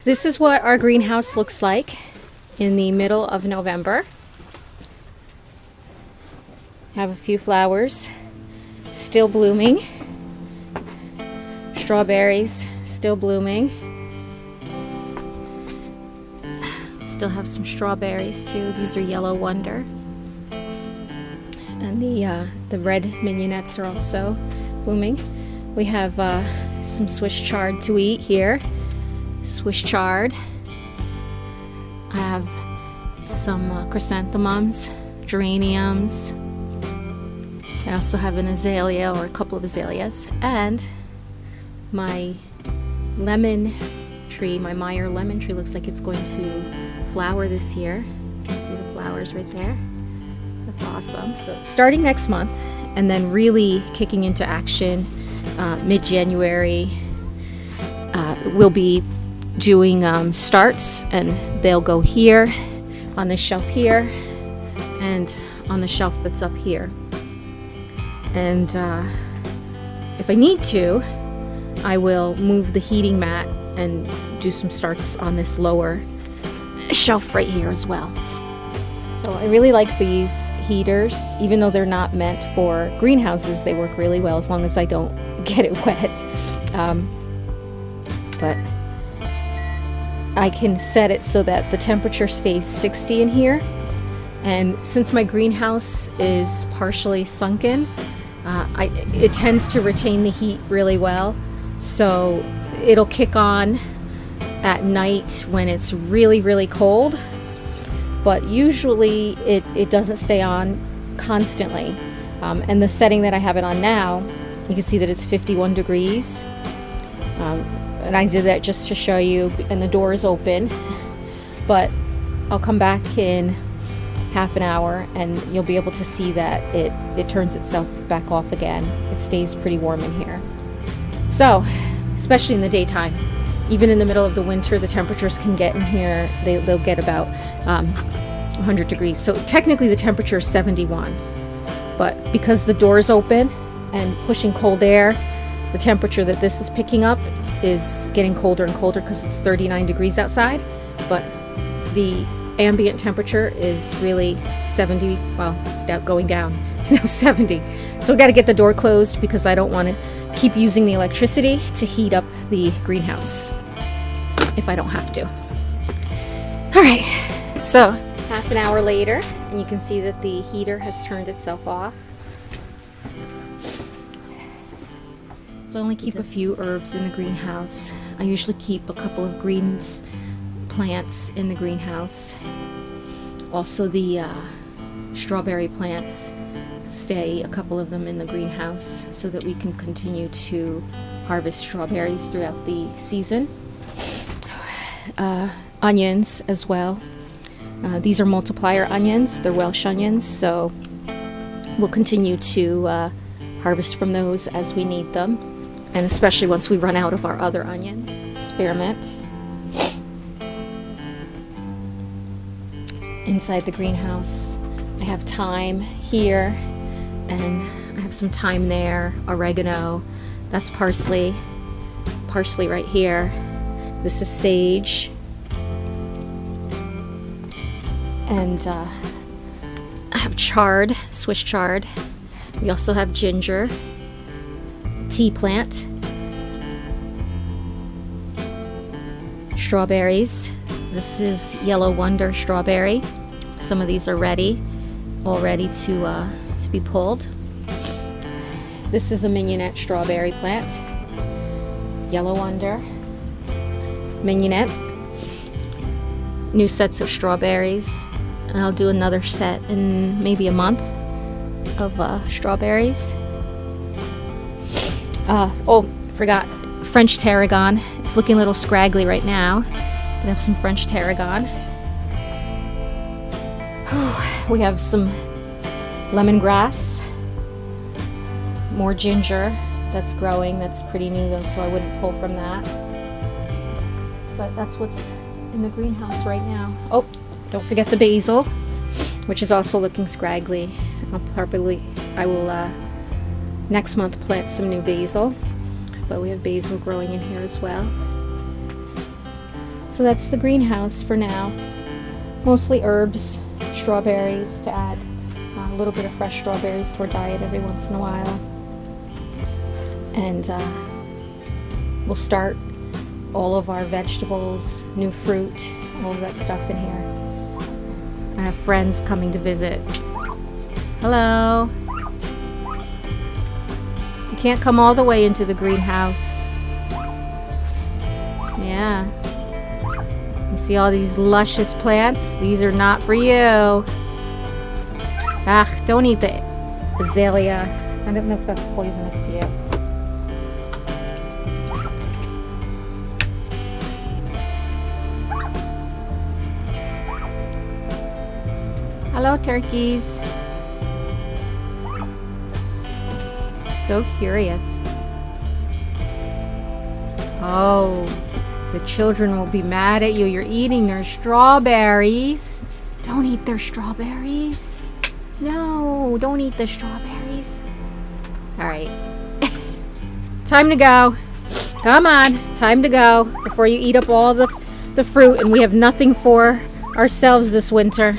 This is what our greenhouse looks like in the middle of November. Have a few flowers still blooming. Strawberries still blooming. Still have some strawberries too. These are Yellow Wonder. And the red mignonettes are also blooming. We have some Swiss chard to eat here. Swiss chard. I have some chrysanthemums, geraniums. I also have an azalea or a couple of azaleas. And my lemon tree, my Meyer lemon tree, looks like it's going to flower this year. You can see the flowers right there. That's awesome. So starting next month and then really kicking into action mid-January, we'll be doing starts, and they'll go here on this shelf here and on the shelf that's up here. And if I need to, I will move the heating mat and do some starts on this lower shelf right here as well. So I really like these heaters. Even though they're not meant for greenhouses, they work really well as long as I don't get it wet. But I can set it so that the temperature stays 60 in here. And since my greenhouse is partially sunken, it tends to retain the heat really well. So it'll kick on at night when it's really, really cold. But usually it doesn't stay on constantly. And the setting that I have it on now, you can see that it's 51 degrees. And I did that just to show you, and the door is open. But I'll come back in half an hour and you'll be able to see that it turns itself back off again. It stays pretty warm in here. So, especially in the daytime, even in the middle of the winter, the temperatures can get in here, they'll get about 100 degrees. So technically the temperature is 71. But because the door is open and pushing cold air, the temperature that this is picking up is getting colder and colder because it's 39 degrees outside. But the ambient temperature is really 70. Well, it's now going down. It's now 70. So we got to get the door closed because I don't want to keep using the electricity to heat up the greenhouse if I don't have to. All right, so half an hour later, and you can see that the heater has turned itself off. So I only keep a few herbs in the greenhouse. I usually keep a couple of greens plants in the greenhouse. Also the strawberry plants, stay a couple of them in the greenhouse so that we can continue to harvest strawberries throughout the season. Onions as well. These are multiplier onions. They're Welsh onions, so we'll continue to harvest from those as we need them, and especially once we run out of our other onions. Spearmint. Inside the greenhouse, I have thyme here, and I have some thyme there, oregano, that's parsley, parsley right here. This is sage, and I have chard, Swiss chard. We also have ginger, tea plant, strawberries. This is Yellow Wonder strawberry. Some of these are all ready to be pulled. This is a mignonette strawberry plant. Yellow Wonder, mignonette. New sets of strawberries, and I'll do another set in maybe a month of strawberries. Forgot French tarragon. It's looking a little scraggly right now. We have some French tarragon. We have some lemongrass, more ginger that's growing. That's pretty new though, so I wouldn't pull from that. But that's what's in the greenhouse right now. Oh, don't forget the basil, which is also looking scraggly. I will next month plant some new basil, but we have basil growing in here as well. So that's the greenhouse for now. Mostly herbs, strawberries to add a little bit of fresh strawberries to our diet every once in a while. And we'll start all of our vegetables, new fruit, all of that stuff in here. I have friends coming to visit. Hello. You can't come all the way into the greenhouse. Yeah. You see all these luscious plants? These are not for you. Ah, don't eat the azalea. I don't know if that's poisonous to you. Hello, turkeys. So curious. Oh, the children will be mad at you. You're eating their strawberries. Don't eat their strawberries. No, don't eat the strawberries. All right. Time to go. Come on. Time to go before you eat up all the fruit and we have nothing for ourselves this winter.